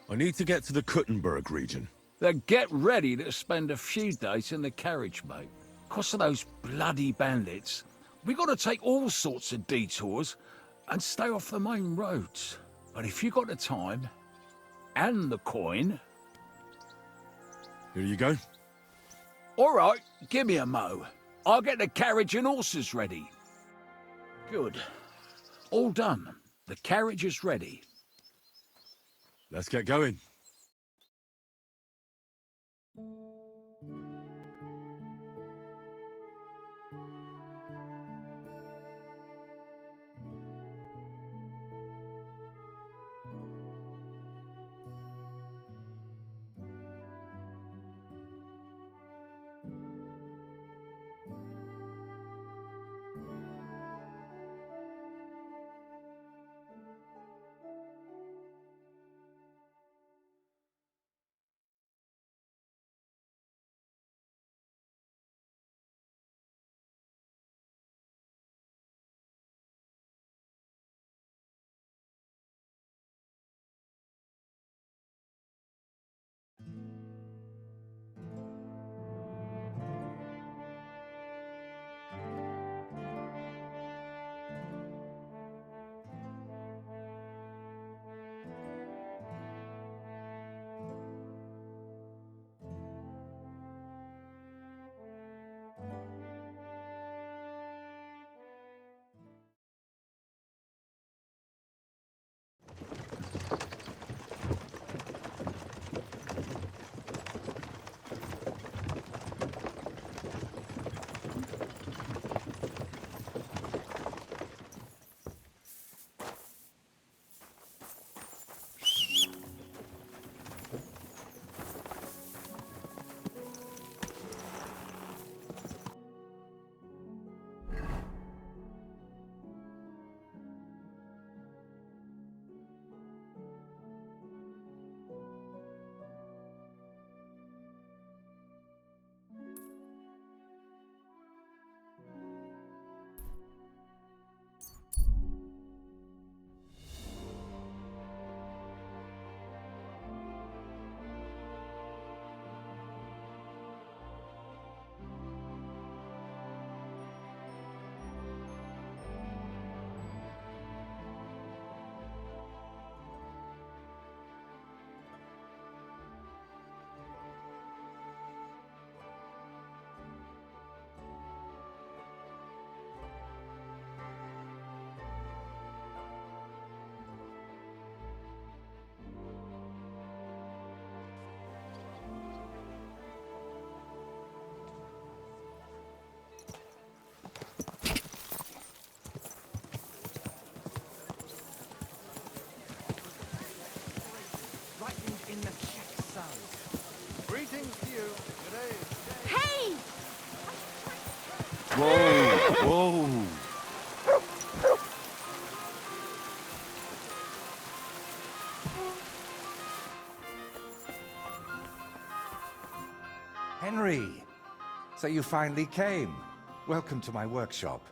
I need to get to the Kuttenberg region. Then get ready to spend a few days in the carriage, mate. 'Cause of those bloody bandits, we gotta take all sorts of detours and stay off the main roads. But if you got the time and the coin... Here you go. All right, give me a mo. I'll get the carriage and horses ready. Good. All done. The carriage is ready. Let's get going. Whoa, whoa. Henry! So you finally came. Welcome to my workshop.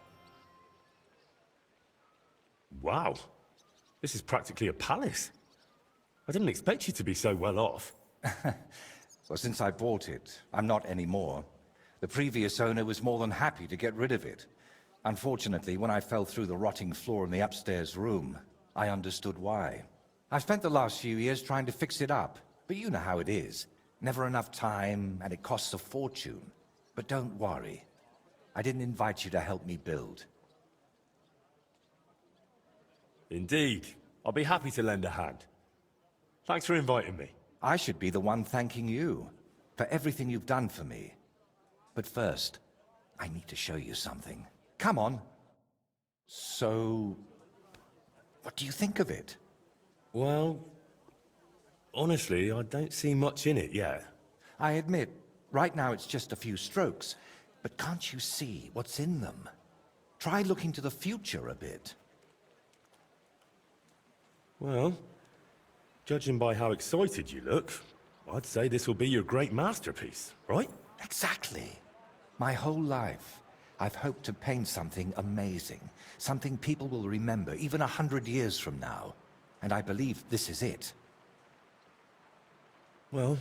Wow. This is practically a palace. I didn't expect you to be so well off. Well, since I bought it, I'm not anymore. The previous owner was more than happy to get rid of it. Unfortunately, when I fell through the rotting floor in the upstairs room, I understood why. I've spent the last few years trying to fix it up, but you know how it is. Never enough time, and it costs a fortune. But don't worry. I didn't invite you to help me build. Indeed. I'll be happy to lend a hand. Thanks for inviting me. I should be the one thanking you for everything you've done for me. But first, I need to show you something. Come on. So, what do you think of it? Well, honestly, I don't see much in it yet. I admit, right now it's just a few strokes. But can't you see what's in them? Try looking to the future a bit. Well, judging by how excited you look, I'd say this will be your great masterpiece, right? Exactly. My whole life, I've hoped to paint something amazing. Something people will remember even 100 years from now. And I believe this is it. Well,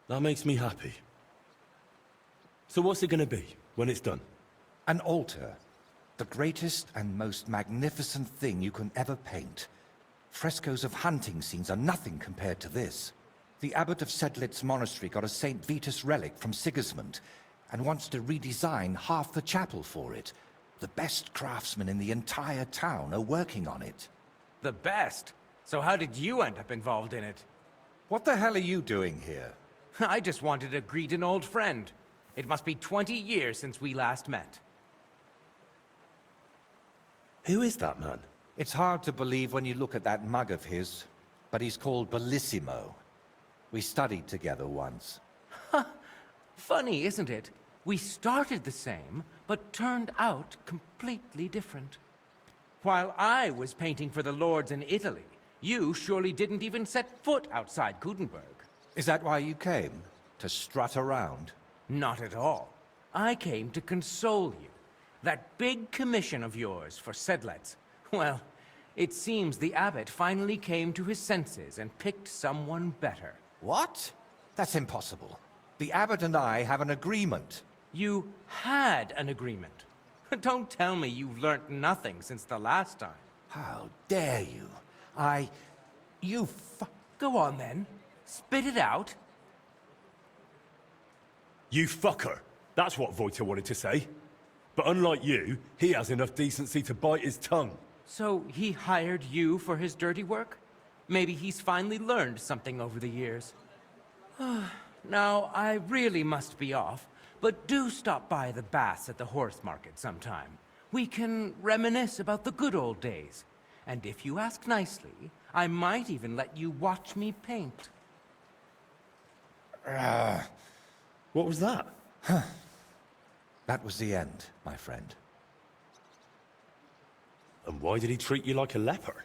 that makes me happy. So what's it gonna be when it's done? An altar. The greatest and most magnificent thing you can ever paint. Frescoes of hunting scenes are nothing compared to this. The abbot of Sedlitz monastery got a St. Vitus relic from Sigismund and wants to redesign half the chapel for it. The best craftsmen in the entire town are working on it. The best? So how did you end up involved in it? What the hell are you doing here? I just wanted to greet an old friend. It must be 20 years since we last met. Who is that man? It's hard to believe when you look at that mug of his, but he's called Bellissimo. We studied together once. Funny, isn't it? We started the same, but turned out completely different. While I was painting for the lords in Italy, you surely didn't even set foot outside Gutenberg. Is that why you came? To strut around? Not at all. I came to console you. That big commission of yours for Sedlitz. Well, it seems the abbot finally came to his senses and picked someone better. What? That's impossible. The abbot and I have an agreement. You had an agreement. Don't tell me you've learnt nothing since the last time. How dare you? Go on then. Spit it out. You fucker! That's what Voita wanted to say. But unlike you, he has enough decency to bite his tongue. So he hired you for his dirty work? Maybe he's finally learned something over the years. Now, I really must be off, but do stop by the baths at the horse market sometime. We can reminisce about the good old days. And if you ask nicely, I might even let you watch me paint. What was that? That was the end, my friend. And why did he treat you like a leper?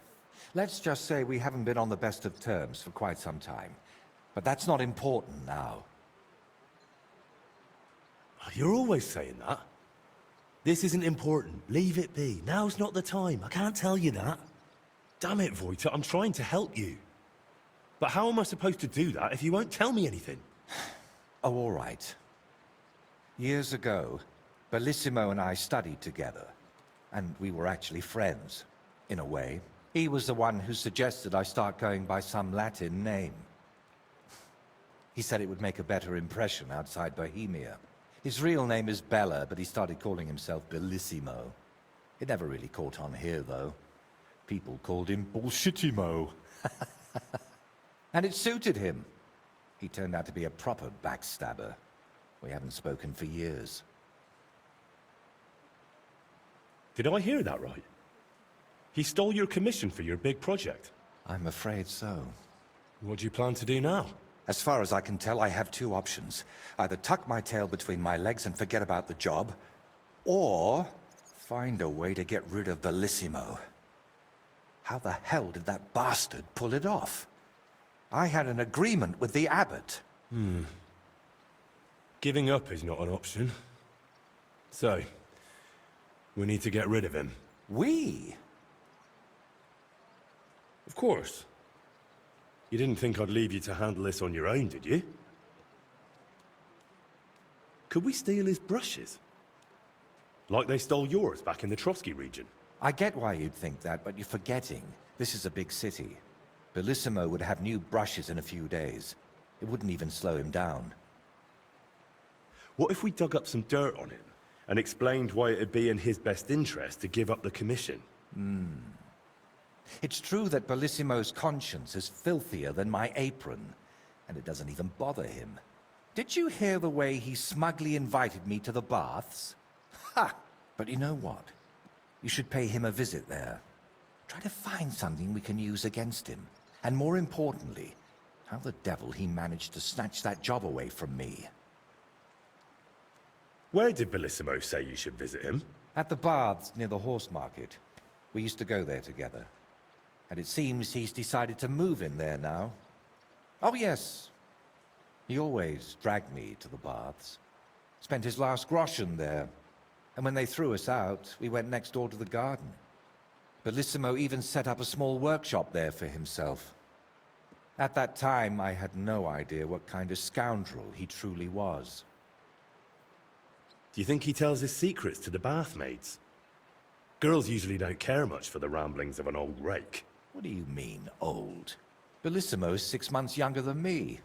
Let's just say we haven't been on the best of terms for quite some time. But that's not important now. You're always saying that. This isn't important. Leave it be. Now's not the time. I can't tell you that. Damn it, Voita, I'm trying to help you. But how am I supposed to do that if you won't tell me anything? Oh, all right. Years ago, Bellissimo and I studied together. And we were actually friends, in a way. He was the one who suggested I start going by some Latin name. He said it would make a better impression outside Bohemia. His real name is Bella, but he started calling himself Bellissimo. It never really caught on here, though. People called him Bullshitimo. And it suited him. He turned out to be a proper backstabber. We haven't spoken for years. Did I hear that right? He stole your commission for your big project. I'm afraid so. What do you plan to do now? As far as I can tell, I have two options. Either tuck my tail between my legs and forget about the job, or find a way to get rid of Bellissimo. How the hell did that bastard pull it off? I had an agreement with the abbot. Giving up is not an option. So, we need to get rid of him. We? Of course. You didn't think I'd leave you to handle this on your own, did you? Could we steal his brushes? Like they stole yours back in the Trotsky region? I get why you'd think that, but you're forgetting. This is a big city. Bellissimo would have new brushes in a few days. It wouldn't even slow him down. What if we dug up some dirt on him and explained why it'd be in his best interest to give up the commission? It's true that Bellissimo's conscience is filthier than my apron, and it doesn't even bother him. Did you hear the way he smugly invited me to the baths? Ha! But you know what? You should pay him a visit there. Try to find something we can use against him. And more importantly, how the devil he managed to snatch that job away from me. Where did Bellissimo say you should visit him? At the baths near the horse market. We used to go there together. And it seems he's decided to move in there now. Oh yes. He always dragged me to the baths. Spent his last groschen there. And when they threw us out, we went next door to the garden. Bellissimo even set up a small workshop there for himself. At that time, I had no idea what kind of scoundrel he truly was. Do you think he tells his secrets to the bathmaids? Girls usually don't care much for the ramblings of an old rake. What do you mean, old? Bellissimo's 6 months younger than me.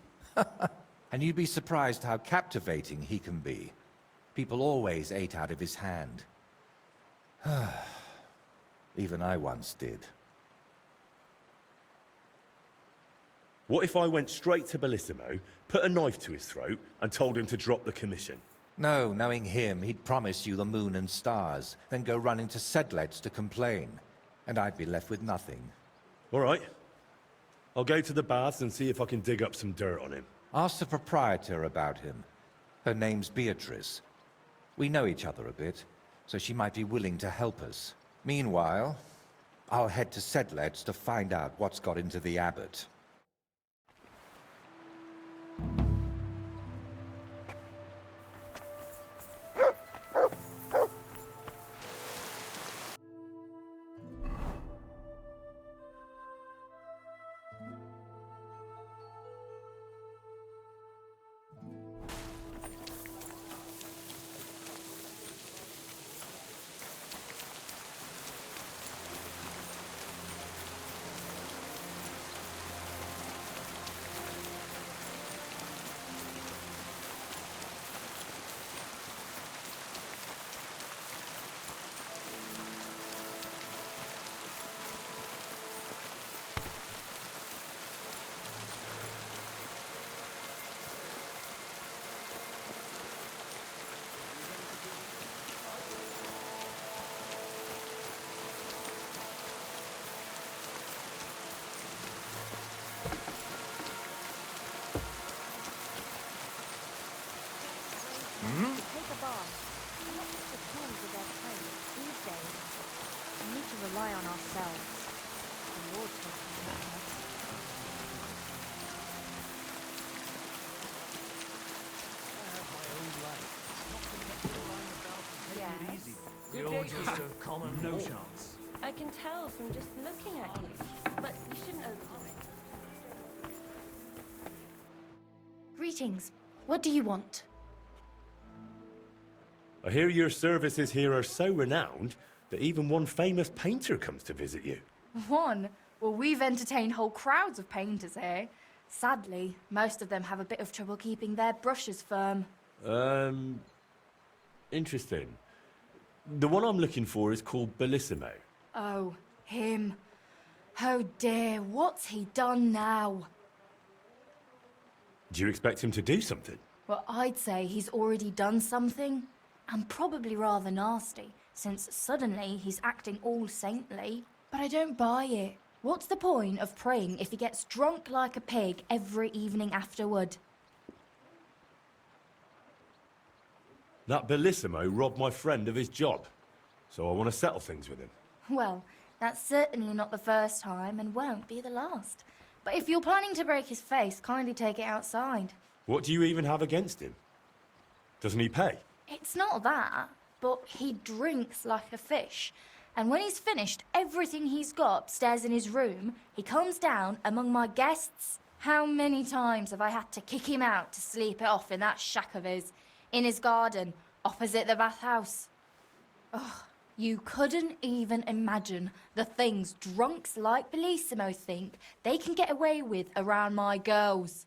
And you'd be surprised how captivating he can be. People always ate out of his hand. Even I once did. What if I went straight to Bellissimo, put a knife to his throat, and told him to drop the commission? No, knowing him, he'd promise you the moon and stars, then go running to Sedlet's to complain. And I'd be left with nothing. All right. I'll go to the baths and see if I can dig up some dirt on him. Ask the proprietor about him. Her name's Beatrice. We know each other a bit, so she might be willing to help us. Meanwhile, I'll head to Sedlet's to find out what's got into the abbot. Take a bath. Not just the tools of their trade. These days, we need to rely on ourselves. The Lord takes care of us. Yes. You're just a common no chance. I can tell from just looking at you, but you shouldn't overdo it. Greetings. What do you want? I hear your services here are so renowned that even one famous painter comes to visit you. One? Well, we've entertained whole crowds of painters here. Sadly, most of them have a bit of trouble keeping their brushes firm. Interesting. The one I'm looking for is called Bellissimo. Oh, him. Oh dear, what's he done now? Do you expect him to do something? Well, I'd say he's already done something. And probably rather nasty, since suddenly he's acting all saintly. But I don't buy it. What's the point of praying if he gets drunk like a pig every evening afterward? That Bellissimo robbed my friend of his job, so I want to settle things with him. Well, that's certainly not the first time and won't be the last. But if you're planning to break his face, kindly take it outside. What do you even have against him? Doesn't he pay? It's not that, but he drinks like a fish. And when he's finished everything he's got upstairs in his room, he comes down among my guests. How many times have I had to kick him out to sleep it off in that shack of his, in his garden, opposite the bathhouse? Ugh, you couldn't even imagine the things drunks like Bellissimo think they can get away with around my girls.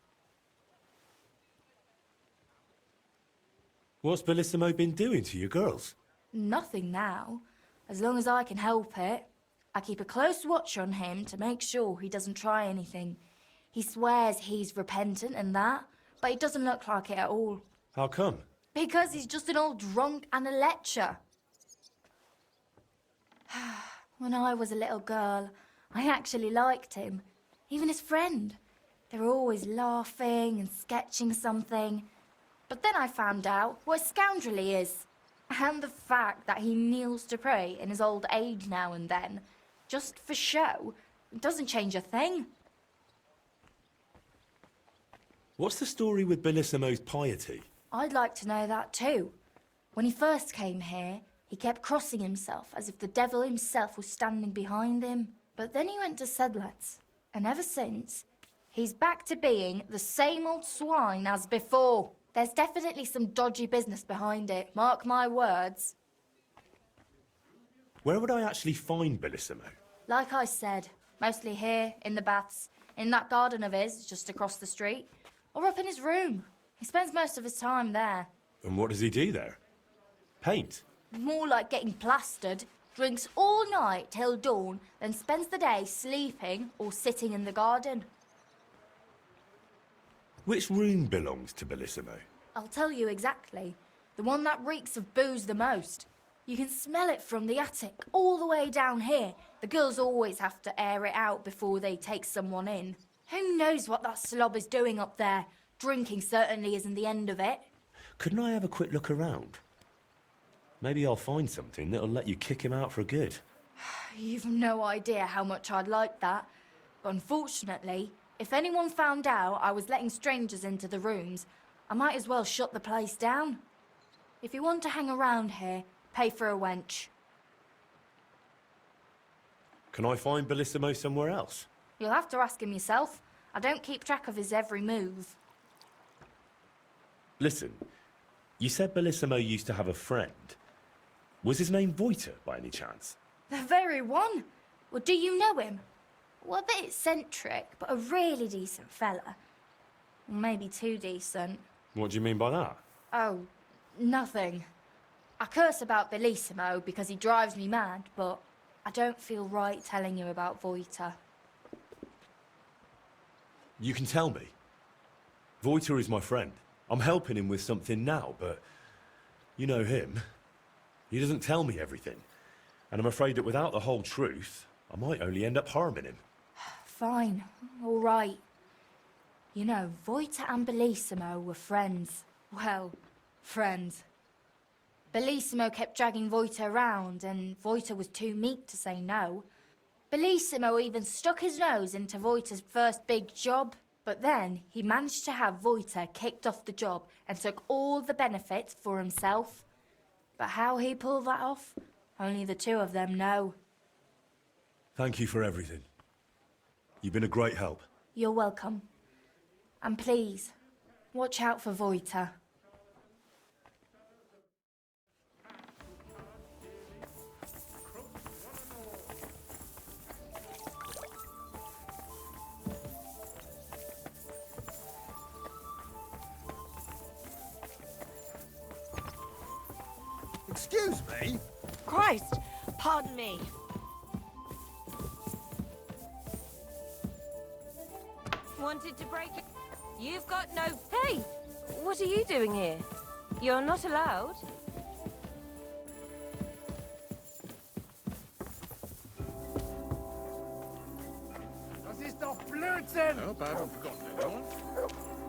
What's Bellissimo been doing to your girls? Nothing now. As long as I can help it. I keep a close watch on him to make sure he doesn't try anything. He swears he's repentant and that, but it doesn't look like it at all. How come? Because he's just an old drunk and a lecher. When I was a little girl, I actually liked him. Even his friend. They were always laughing and sketching something. But then I found out what a scoundrel he is. And the fact that he kneels to pray in his old age now and then, just for show, doesn't change a thing. What's the story with Bellissimo's piety? I'd like to know that too. When he first came here, he kept crossing himself as if the devil himself was standing behind him. But then he went to Sedlet's, and ever since, He's back to being the same old swine as before. There's definitely some dodgy business behind it, mark my words. Where would I actually find Bellissimo? Like I said, mostly here, in the baths, in that garden of his, just across the street, or up in his room. He spends most of his time there. And what does he do there? Paint? More like getting plastered, drinks all night till dawn, then spends the day sleeping or sitting in the garden. Which room belongs to Bellissimo? I'll tell you exactly. The one that reeks of booze the most. You can smell it from the attic all the way down here. The girls always have to air it out before they take someone in. Who knows what that slob is doing up there? Drinking certainly isn't the end of it. Couldn't I have a quick look around? Maybe I'll find something that'll let you kick him out for good. You've no idea how much I'd like that. But unfortunately, if anyone found out I was letting strangers into the rooms, I might as well shut the place down. If you want to hang around here, pay for a wench. Can I find Bellissimo somewhere else? You'll have to ask him yourself. I don't keep track of his every move. Listen, you said Bellissimo used to have a friend. Was his name Voiter, by any chance? The very one. Well, do you know him? Well, a bit eccentric, but a really decent fella. Maybe too decent. What do you mean by that? Oh, nothing. I curse about Bellissimo because he drives me mad, but I don't feel right telling you about Voiter. You can tell me. Voiter is my friend. I'm helping him with something now, but you know him. He doesn't tell me everything. And I'm afraid that without the whole truth, I might only end up harming him. Fine, all right. You know, Voiter and Bellissimo were friends. Well, friends. Bellissimo kept dragging Voiter around, and Voiter was too meek to say no. Bellissimo even stuck his nose into Voiter's first big job, but then he managed to have Voiter kicked off the job and took all the benefits for himself. But how he pulled that off, only the two of them know. Thank you for everything. You've been a great help. You're welcome. And please, watch out for Voiter. Excuse me? Christ! Pardon me. Wanted to break it? You've got no... Hey! What are you doing here? You're not allowed. Das ist doch Blödsinn! Hope I haven't forgotten anyone.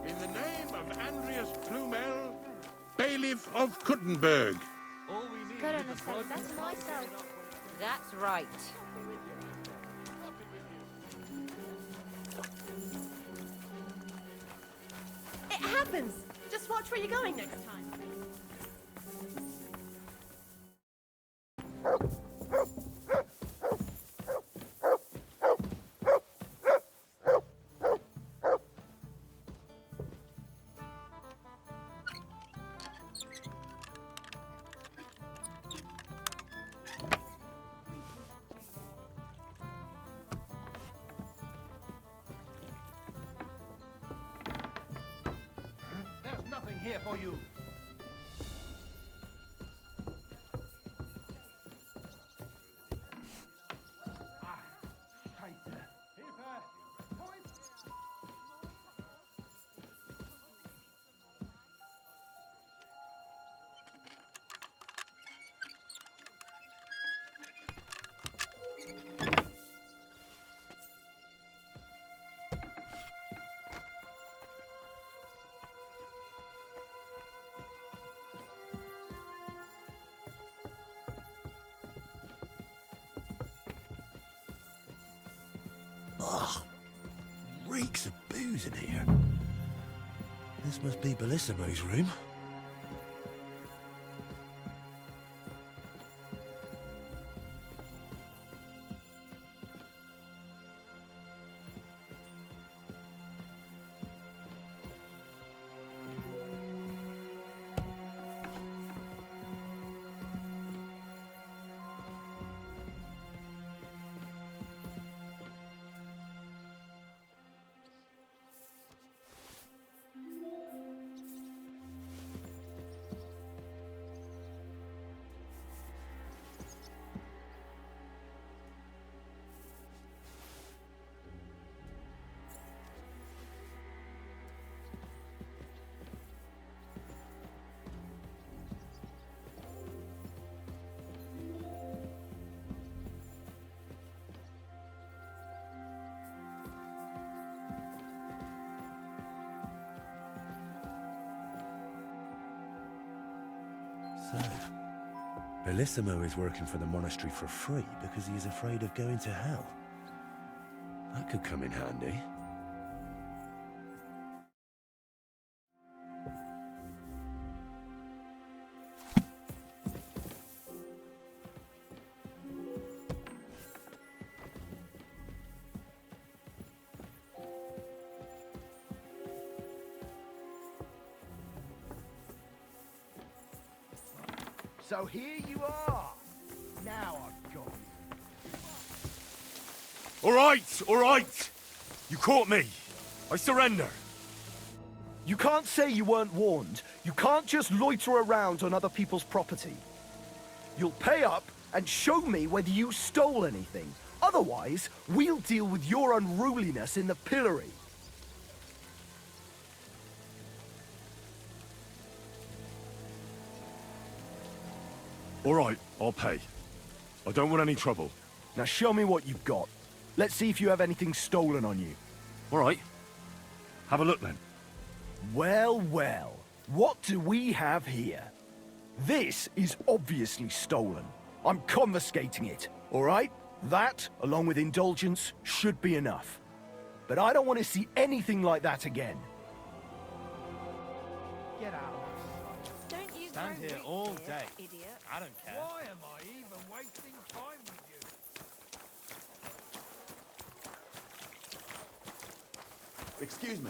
In the name of Andreas Plumel, Bailiff of Kuttenberg. Goodness, that's myself. That's right. It happens! Just watch where you're going next time. There's nothing here for you. Scheiße. Hilfe! Point! Ugh. Reeks of booze in here. This must be Bellissimo's room. So, Bellissimo is working for the monastery for free because he is afraid of going to hell. That could come in handy. So here you are. Now I've got you. All right! You caught me. I surrender. You can't say you weren't warned. You can't just loiter around on other people's property. You'll pay up and show me whether you stole anything. Otherwise, we'll deal with your unruliness in the pillory. All right, I'll pay. I don't want any trouble. Now show me what you've got. Let's see if you have anything stolen on you. All right. Have a look then. Well, well. What do we have here? This is obviously stolen. I'm confiscating it, all right? That, along with indulgence, should be enough. But I don't want to see anything like that again. Get out. Don't you Stand grow here rich all here, day. idiot. I don't care. Why am I even wasting time with you? Excuse me.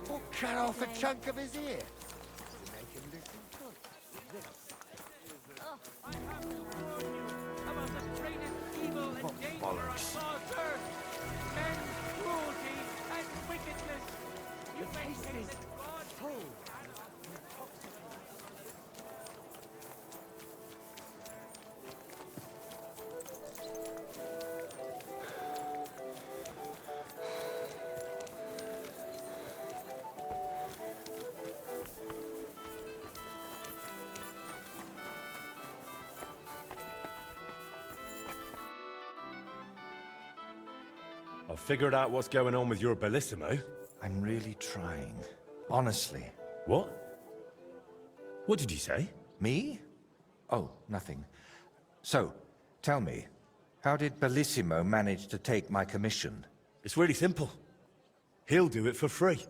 Or cut off a chunk of his ear. Bollocks. I've figured out what's going on with your Bellissimo. I'm really trying. Honestly. What? What did you say? Me? Oh, nothing. So, tell me, how did Bellissimo manage to take my commission? It's really simple. He'll do it for free.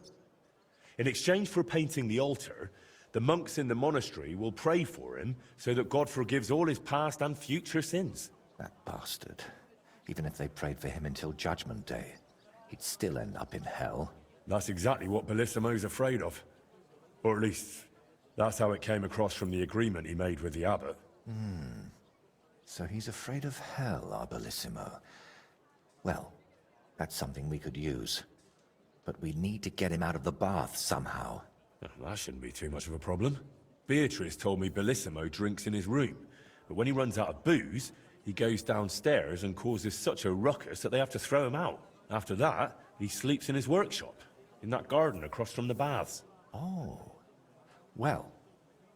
In exchange for painting the altar, the monks in the monastery will pray for him so that God forgives all his past and future sins. That bastard. Even if they prayed for him until Judgment Day, he'd still end up in hell. That's exactly what Bellissimo's afraid of. Or at least, that's how it came across from the agreement he made with the abbot. So he's afraid of hell, our Bellissimo. Well, that's something we could use. But we need to get him out of the bath somehow. That shouldn't be too much of a problem. Beatrice told me Bellissimo drinks in his room, but when he runs out of booze, he goes downstairs and causes such a ruckus that they have to throw him out. After that, he sleeps in his workshop, in that garden across from the baths. Oh. Well,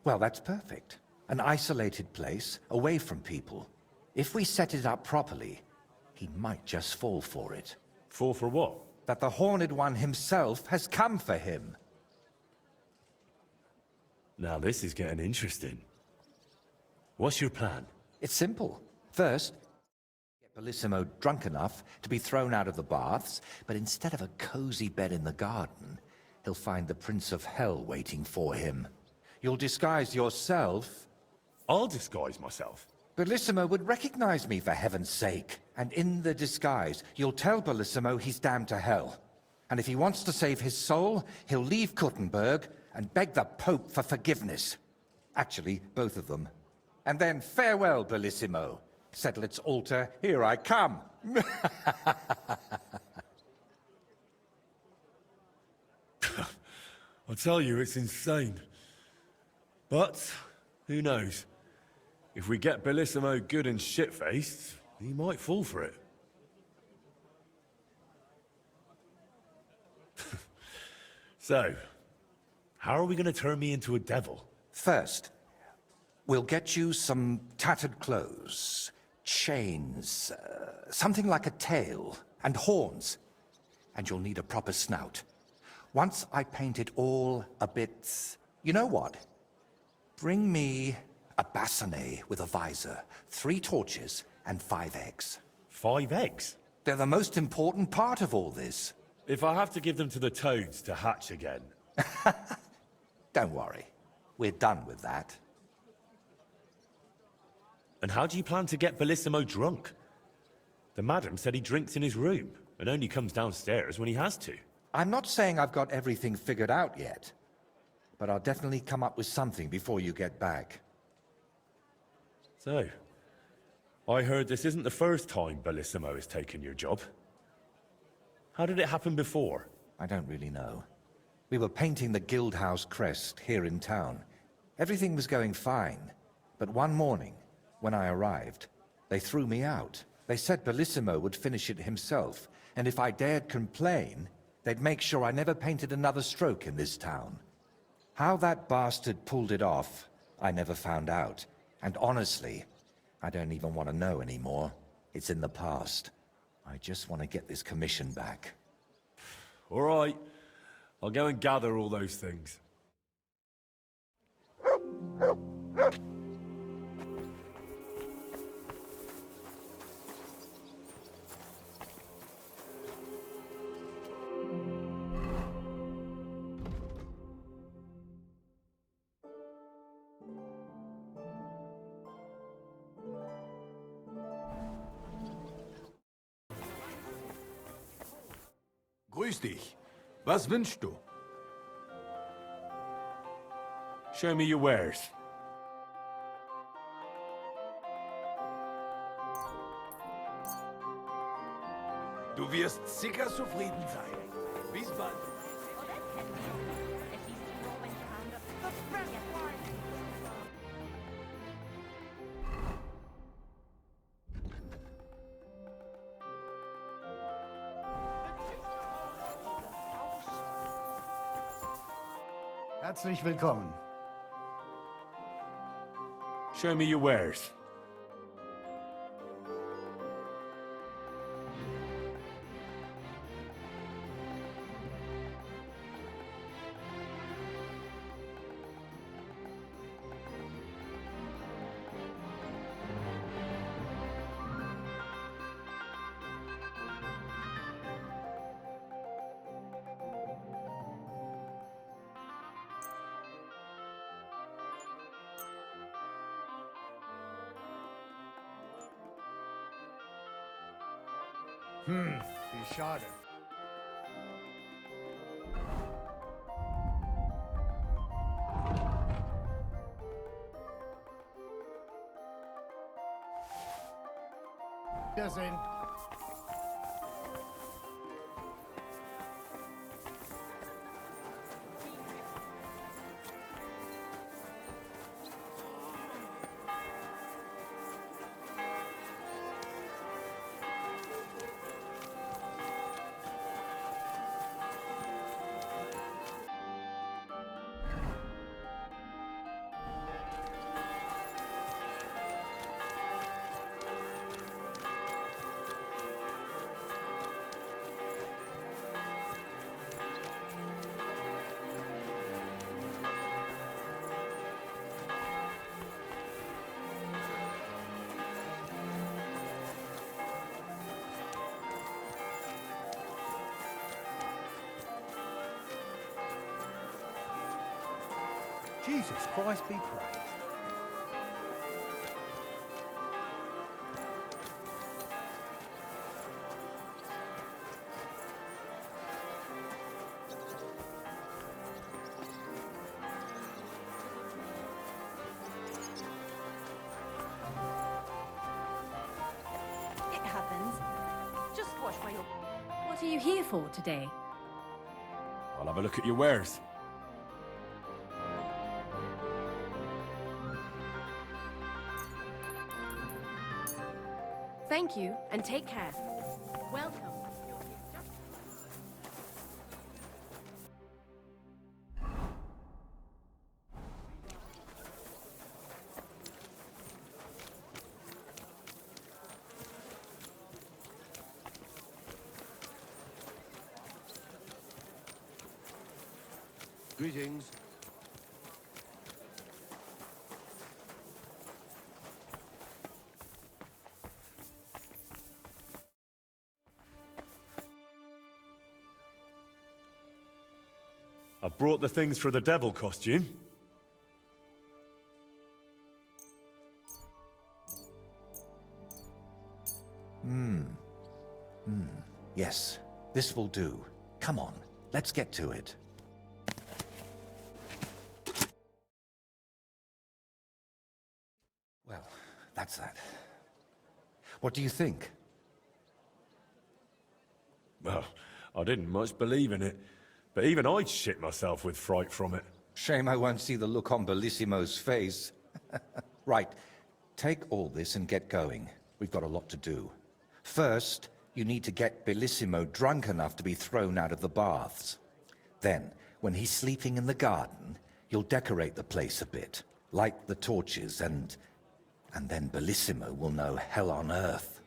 that's perfect. An isolated place, away from people. If we set it up properly, he might just fall for it. Fall for what? That the Horned One himself has come for him. Now this is getting interesting. What's your plan? It's simple. First, get Bellissimo drunk enough to be thrown out of the baths, but instead of a cozy bed in the garden, he'll find the Prince of Hell waiting for him. You'll disguise yourself. I'll disguise myself. Bellissimo would recognize me, for heaven's sake. And in the disguise, you'll tell Bellissimo he's damned to hell. And if he wants to save his soul, he'll leave Kuttenberg and beg the Pope for forgiveness. Actually, both of them. And then farewell, Bellissimo. Settle its altar, here I come. I tell you, it's insane. But, who knows? If we get Bellissimo good and shit-faced, he might fall for it. So, how are we going to turn me into a devil? First, we'll get you some tattered clothes, chains, something like a tail, and horns. And you'll need a proper snout. Once I paint it all a bit... You know what? Bring me a bassinet with a visor, 3 torches, and 5 eggs. 5 eggs? They're the most important part of all this. If I have to give them to the toads to hatch again. Don't worry. We're done with that. And how do you plan to get Bellissimo drunk? The madam said he drinks in his room, and only comes downstairs when he has to. I'm not saying I've got everything figured out yet, but I'll definitely come up with something before you get back. So, I heard this isn't the first time Bellissimo has taken your job. How did it happen before? I don't really know. We were painting the Guildhouse crest here in town. Everything was going fine, but one morning, when I arrived, they threw me out. They said Bellissimo would finish it himself, and if I dared complain, they'd make sure I never painted another stroke in this town. How that bastard pulled it off, I never found out. And honestly, I don't even want to know anymore. It's in the past. I just want to get this commission back. All right. I'll go and gather all those things. Grüß dich. Was wünschst du? Show me your wares. Du wirst sicher zufrieden sein. Bis bald. Herzlich willkommen. Show me your wares. Wie schade. Wiedersehen. Jesus Christ be praised. It happens. Just watch where you're... What are you here for today? I'll have a look at your wares. Thank you, and take care. Welcome. Greetings. I brought the things for the devil costume. Yes, this will do. Come on, let's get to it. Well, that's that. What do you think? Well, I didn't much believe in it, but even I'd shit myself with fright from it. Shame I won't see the look on Bellissimo's face. Right, take all this and get going. We've got a lot to do. First, you need to get Bellissimo drunk enough to be thrown out of the baths. Then, when he's sleeping in the garden, you'll decorate the place a bit, light the torches, and then Bellissimo will know hell on earth.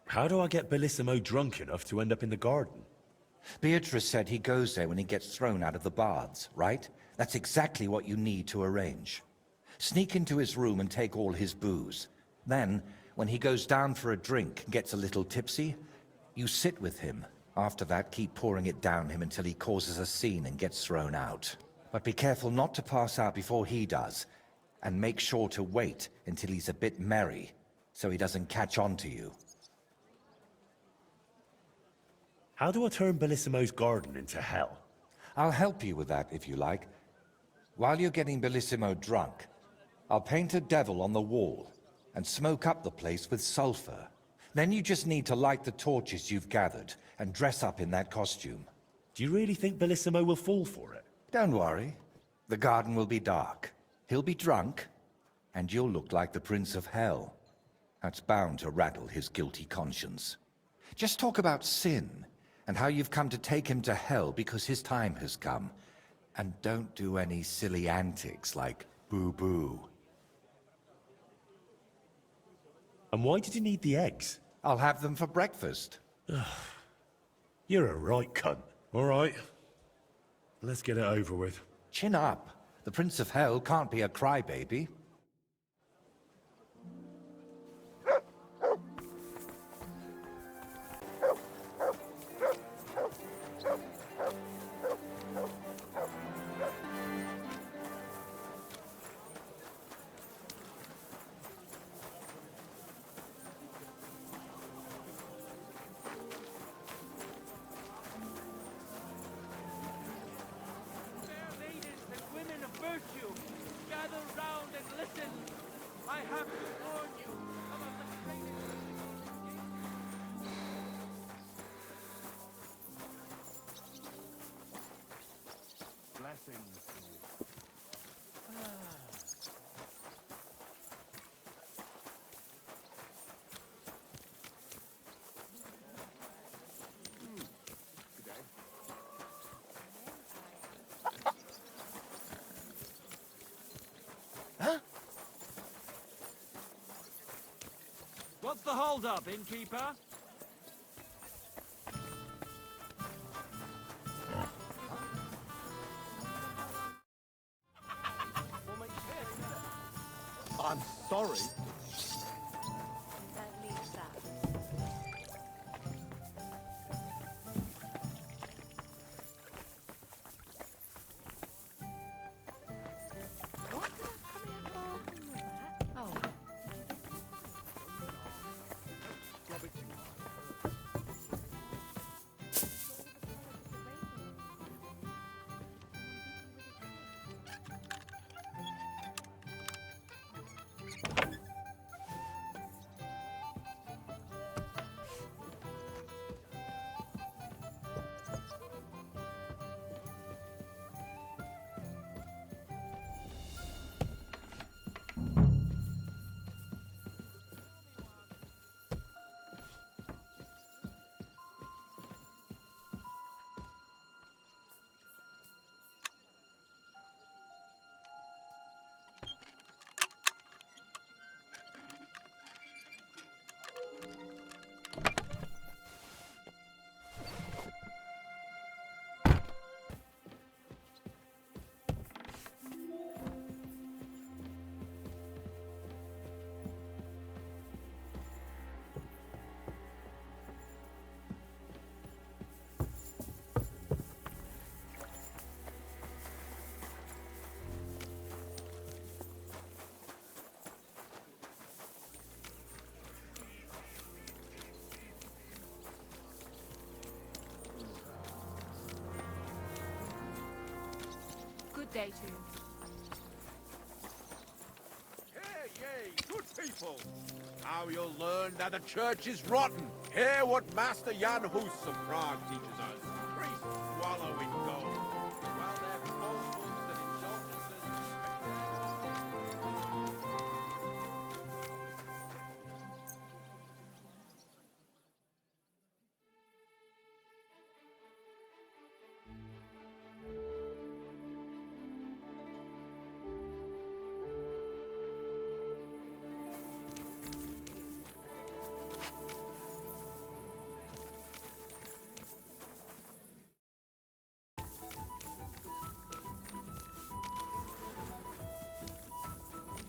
How do I get Bellissimo drunk enough to end up in the garden? Beatrice said he goes there when he gets thrown out of the baths, right? That's exactly what you need to arrange. Sneak into his room and take all his booze. Then, when he goes down for a drink and gets a little tipsy, you sit with him. After that, keep pouring it down him until he causes a scene and gets thrown out. But be careful not to pass out before he does, and make sure to wait until he's a bit merry, so he doesn't catch on to you. How do I turn Bellissimo's garden into hell? I'll help you with that, if you like. While you're getting Bellissimo drunk, I'll paint a devil on the wall and smoke up the place with sulfur. Then you just need to light the torches you've gathered and dress up in that costume. Do you really think Bellissimo will fall for it? Don't worry. The garden will be dark. He'll be drunk, and you'll look like the Prince of Hell. That's bound to rattle his guilty conscience. Just talk about sin, and how you've come to take him to hell because his time has come. And don't do any silly antics like boo-boo. And why did you need the eggs? I'll have them for breakfast. You're a right cunt. All right. Let's get it over with. Chin up. The Prince of Hell can't be a crybaby. What's the hold-up, innkeeper? I'm sorry. day to you. Hey, yay, good people. Now you'll learn that the church is rotten. Hear what Master Jan Hus of Prague teaches us. Priests wallow in gold, while their falsehoods and indulgences...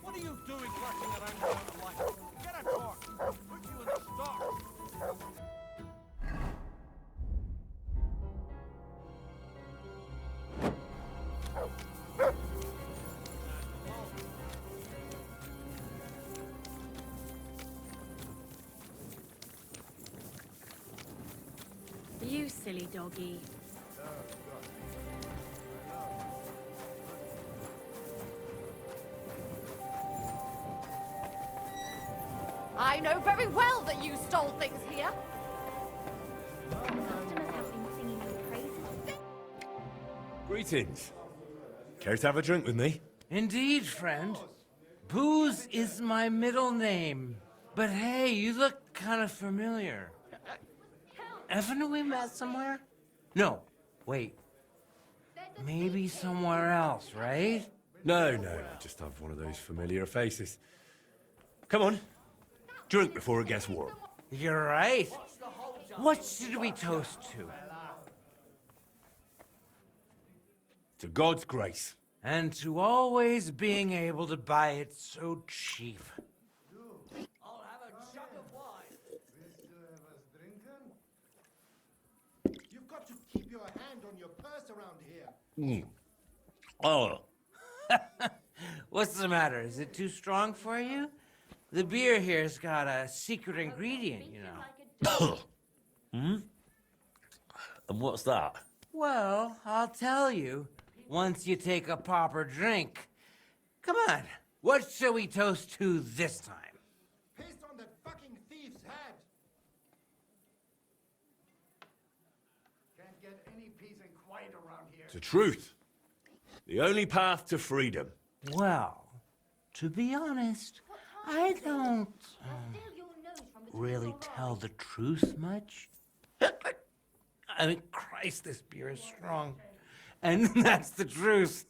What are you doing rushing around down the line? Get a torch. Put you in the stocks. You silly doggy. I know very well that you stole things here. Customers have been singing your praises. Greetings. Care to have a drink with me? Indeed, friend. Booze is my middle name. But hey, you look kind of familiar. Haven't we met somewhere? No, wait. Maybe somewhere else, right? No, I just have one of those familiar faces. Come on. Drink before it gets warm. You're right. What should we toast to? To God's grace. And to always being able to buy it so cheap. I'll have a jug of wine. You've got to keep your hand on your purse around here. Oh, What's the matter? Is it too strong for you? The beer here's got a secret ingredient, you know. and what's that? Well, I'll tell you once you take a proper drink. Come on, what shall we toast to this time? Piss on that fucking thief's head. Can't get any peace and quiet around here. To truth. The only path to freedom. Well, to be honest, I don't really tell the truth much. I mean, Christ, this beer is strong. And that's the truth.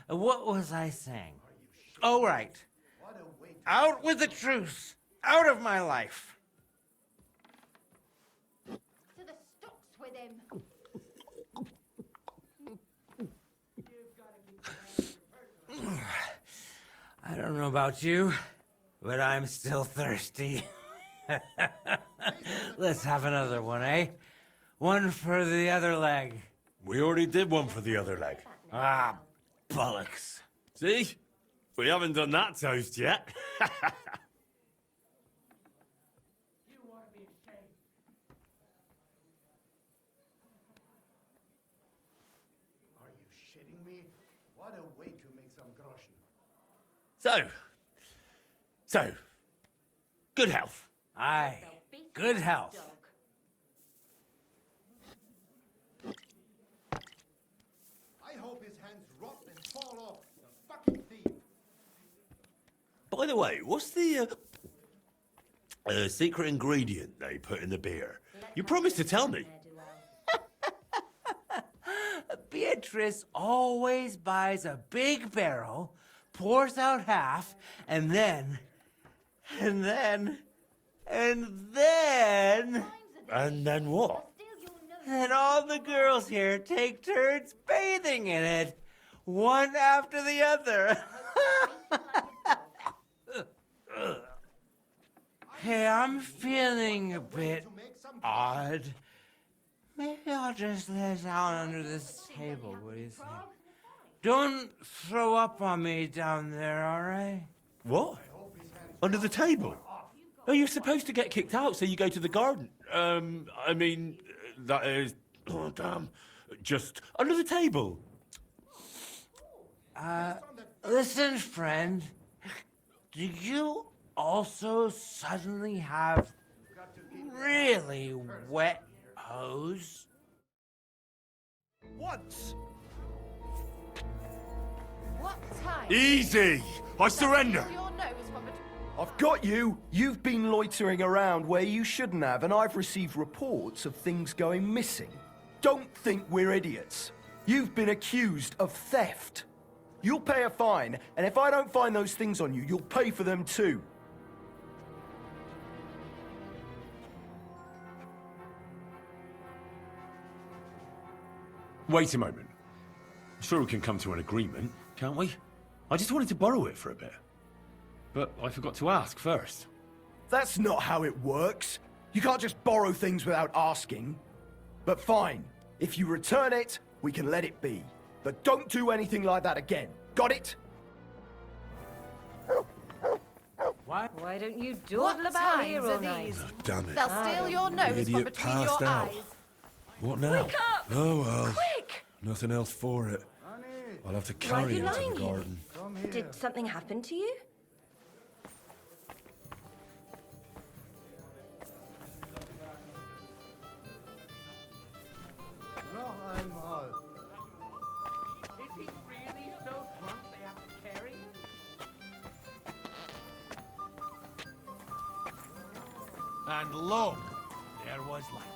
What was I saying? Oh, right. Out with the truth. Out of my life. To the stocks with him. I don't know about you, but I'm still thirsty. Let's have another one, eh? One for the other leg. We already did one for the other leg. Ah, bollocks. See? We haven't done that toast yet. Are you shitting me? What a way to make some groschen. So, good health. Aye, good health. I hope his hands rot and fall off, the fucking thief. By the way, what's the secret ingredient they put in the beer? You promised to tell me. Beatrice always buys a big barrel, pours out half, and then... And then what? And all the girls here take turns bathing in it, one after the other. Hey, I'm feeling a bit odd. Maybe I'll just lay down under this table, what do you think? Don't throw up on me down there, all right? What? Under the table? Oh, you're supposed to get kicked out, so you go to the garden. I mean, that is... Oh, damn. Just under the table. Listen, friend. Do you also suddenly have really wet hose? Once! What time? Easy! I surrender! Your nose from I've got you! You've been loitering around where you shouldn't have, and I've received reports of things going missing. Don't think we're idiots. You've been accused of theft. You'll pay a fine, and if I don't find those things on you, you'll pay for them too. Wait a moment. Sure we can come to an agreement, can't we? I just wanted to borrow it for a bit. But I forgot to ask first. That's not how it works. You can't just borrow things without asking. But fine, if you return it, we can let it be. But don't do anything like that again. Got it? Why don't you dawdle about here all night? Oh, damn it. They'll steal your nose from Idiot between passed your out. eyes. What now? Wake up! Oh well. Quick! Nothing else for it. I'll have to carry him to the garden. Did something happen to you? Is he really so drunk they have to carry him? And lo, there was light.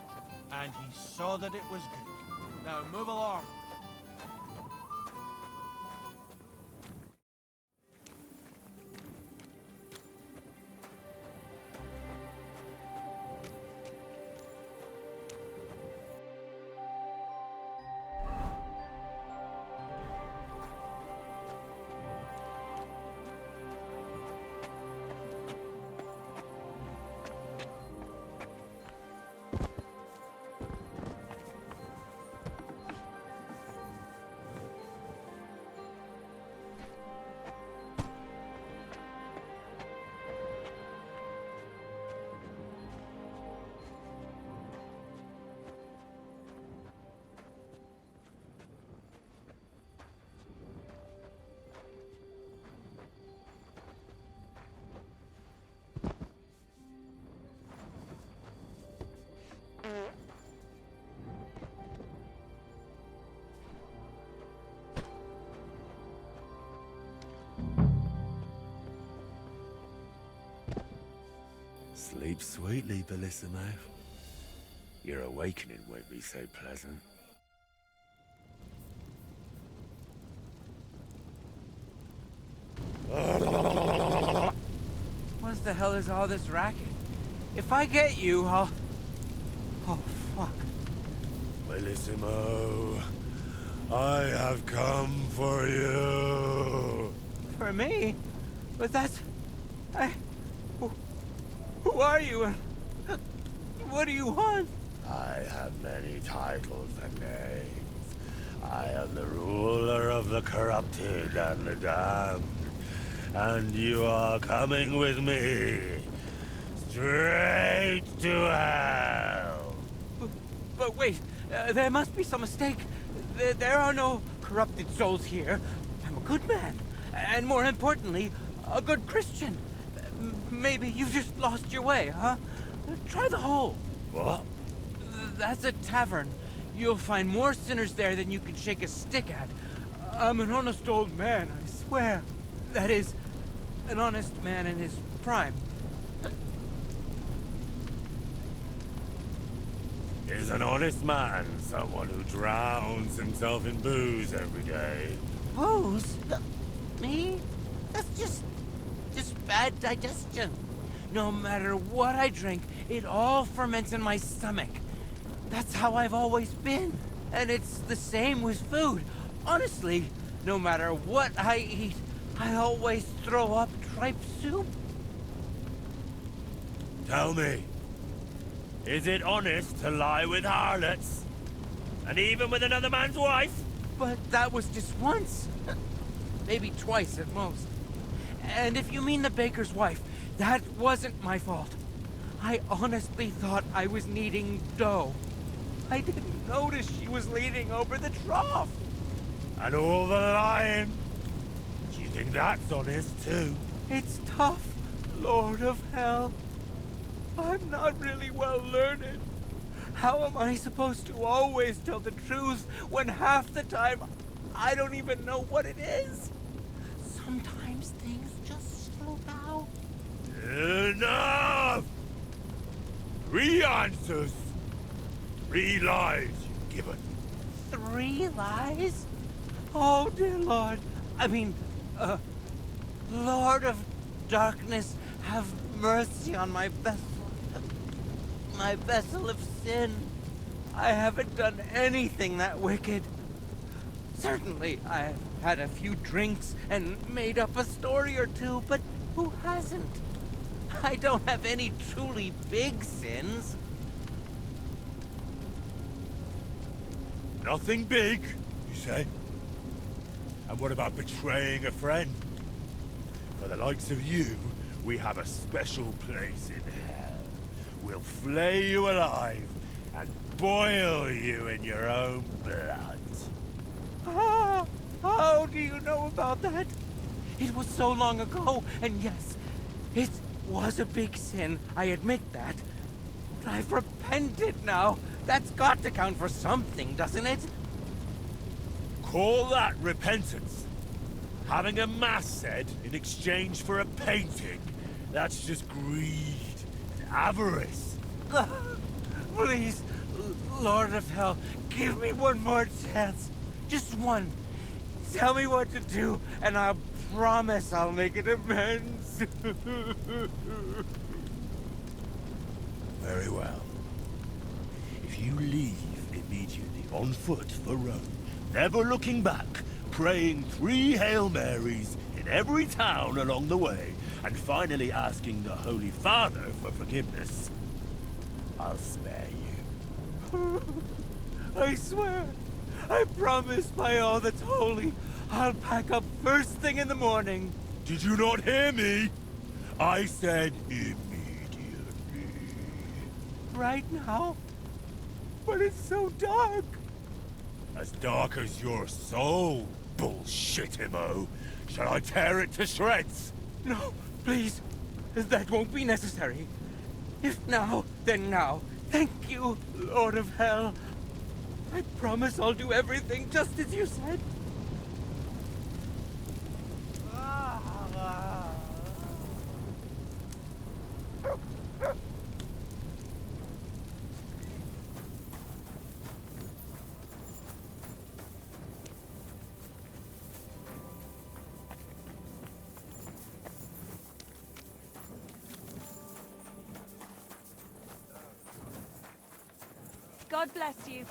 And he saw that it was good. Now move along. Sleep sweetly, Bellissimo. Your awakening won't be so pleasant. What the hell is all this racket? If I get you, I'll... Oh, fuck. Bellissimo, I have come for you. For me? But that's... Who are you? What do you want? I have many titles and names. I am the ruler of the corrupted and the damned. And you are coming with me. Straight to hell. But wait, there must be some mistake. There are no corrupted souls here. I'm a good man. And more importantly, a good Christian. Maybe you've just lost your way, huh? Try the hole. What? That's a tavern. You'll find more sinners there than you can shake a stick at. I'm an honest old man, I swear. That is, an honest man in his prime. Is an honest man someone who drowns himself in booze every day? Booze? Me? That's just bad digestion. No matter what I drink, it all ferments in my stomach. That's how I've always been. And it's the same with food. Honestly, no matter what I eat, I always throw up tripe soup. Tell me, is it honest to lie with harlots? And even with another man's wife? But that was just once. Maybe twice at most. And if you mean the baker's wife, that wasn't my fault. I honestly thought I was needing dough. I didn't notice she was leaning over the trough. And all the lying. Do you think that's honest too? It's tough, Lord of Hell. I'm not really well learned. How am I supposed to always tell the truth when half the time I don't even know what it is? Sometimes things just slip out. Enough! 3 answers. 3 lies you've given. 3 lies? Oh, dear Lord. Lord of Darkness, have mercy on my vessel of sin. I haven't done anything that wicked. Certainly, I've had a few drinks and made up a story or two, but who hasn't? I don't have any truly big sins. Nothing big, you say? And what about betraying a friend? For the likes of you, we have a special place in hell. We'll flay you alive and boil you in your own blood. Ah, how do you know about that? It was so long ago, and yes, it was a big sin, I admit that. But I've repented now. That's got to count for something, doesn't it? Call that repentance? Having a mass said in exchange for a painting? That's just greed and avarice. Please, Lord of Hell, give me one more chance. Just one. Tell me what to do, and I promise I'll make it amends. Very well. If you leave immediately on foot for Rome, never looking back, praying 3 Hail Marys in every town along the way, and finally asking the Holy Father for forgiveness, I'll spare you. I swear, I promise by all that's holy, I'll pack up first thing in the morning. Did you not hear me? I said immediately. Right now? But it's so dark. As dark as your soul, bullshit-imo. Shall I tear it to shreds? No, please. That won't be necessary. If now, then now. Thank you, Lord of Hell. I promise I'll do everything just as you said. God bless you.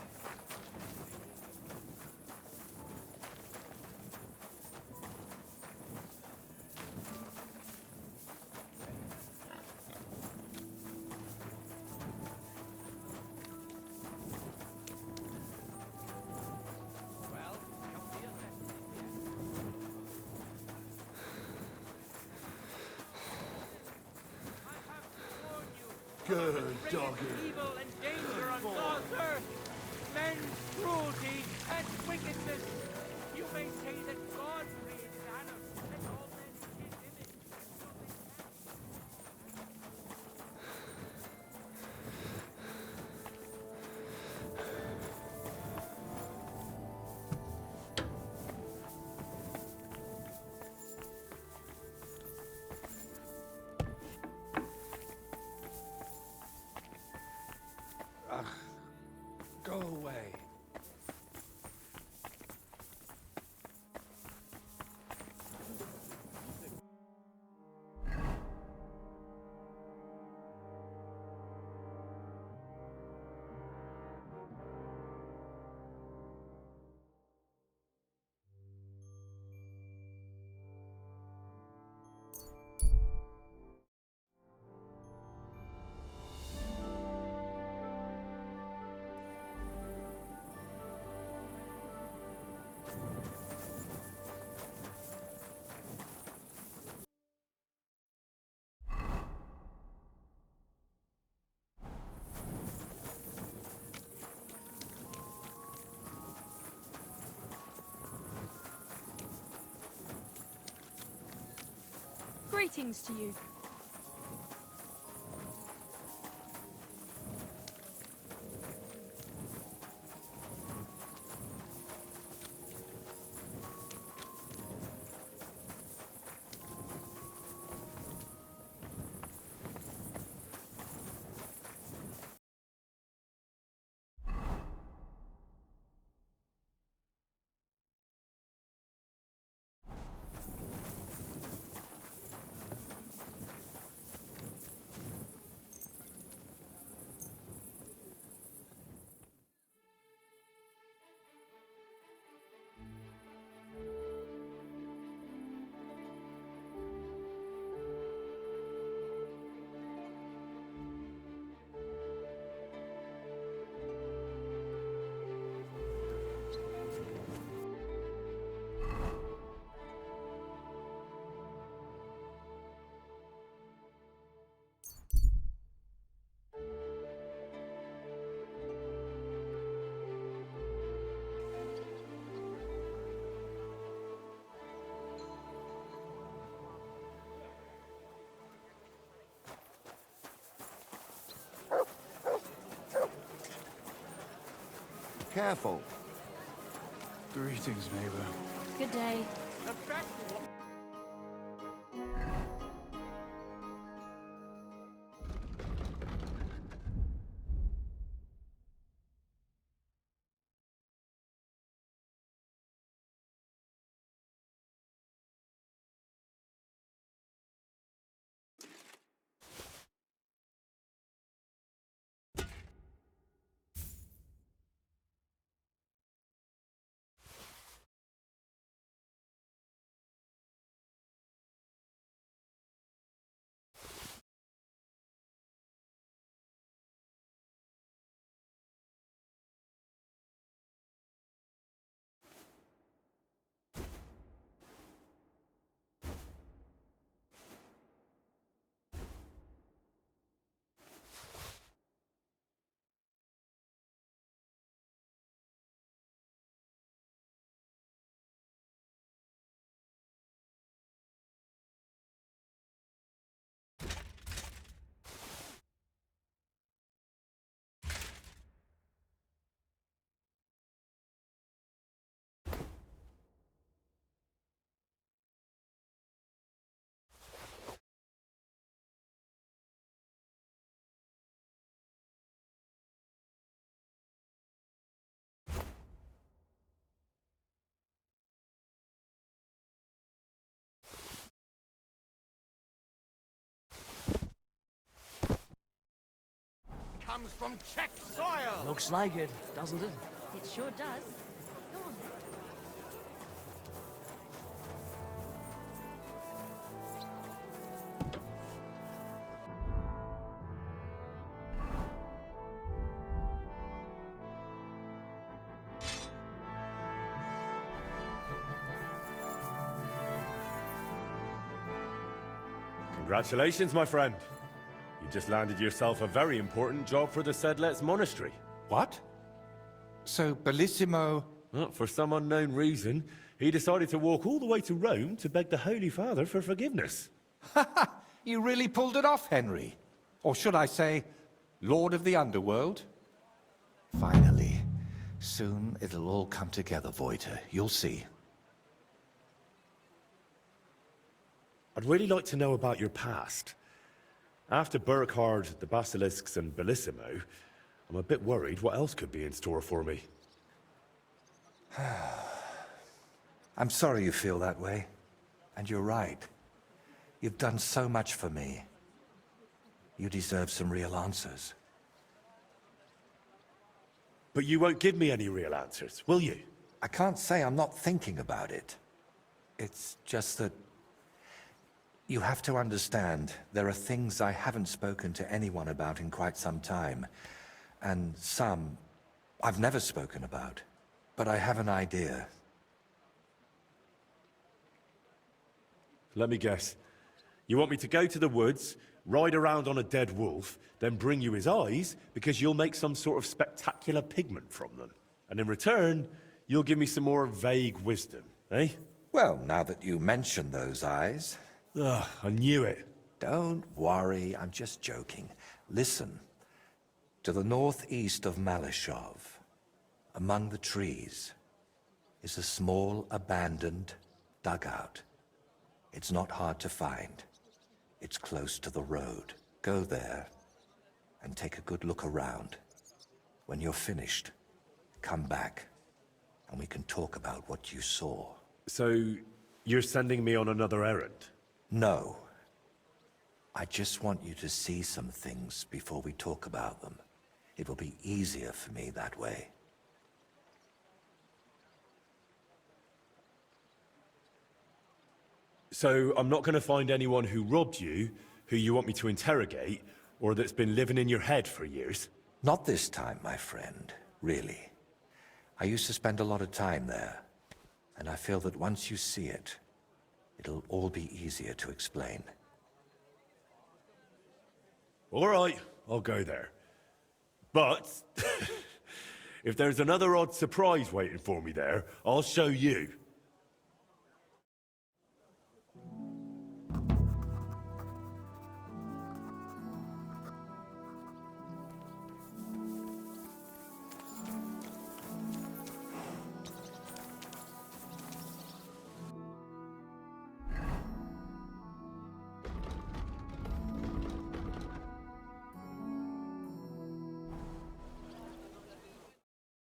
Good doggy. Evil and danger on God's earth. Men's cruelty and wickedness. You may say that God created Adam and all men in his image. Go away. Greetings to you. Careful. Greetings, neighbor. Good day. Comes from Czech soil! Looks like it, doesn't it? It sure does. Go on. Congratulations, my friend. You just landed yourself a very important job for the Sedlets Monastery. What? So, Bellissimo... Well, for some unknown reason, he decided to walk all the way to Rome to beg the Holy Father for forgiveness. You really pulled it off, Henry. Or should I say, Lord of the Underworld? Finally. Soon it'll all come together, Voiter. You'll see. I'd really like to know about your past. After Burkhard, the Basilisks, and Bellissimo, I'm a bit worried what else could be in store for me. I'm sorry you feel that way. And you're right. You've done so much for me. You deserve some real answers. But you won't give me any real answers, will you? I can't say I'm not thinking about it. It's just that... You have to understand, there are things I haven't spoken to anyone about in quite some time. And some I've never spoken about. But I have an idea. Let me guess. You want me to go to the woods, ride around on a dead wolf, then bring you his eyes because you'll make some sort of spectacular pigment from them. And in return, you'll give me some more vague wisdom, eh? Well, now that you mention those eyes, Ugh, I knew it. Don't worry, I'm just joking. Listen. To the northeast of Malishov, among the trees, is a small abandoned dugout. It's not hard to find. It's close to the road. Go there and take a good look around. When you're finished, come back and we can talk about what you saw. So, you're sending me on another errand? No. I just want you to see some things before we talk about them. It will be easier for me that way. So, I'm not going to find anyone who robbed you, who you want me to interrogate, or that's been living in your head for years? Not this time, my friend. Really. I used to spend a lot of time there, and I feel that once you see it, it'll all be easier to explain. All right, I'll go there. But if there's another odd surprise waiting for me there, I'll show you.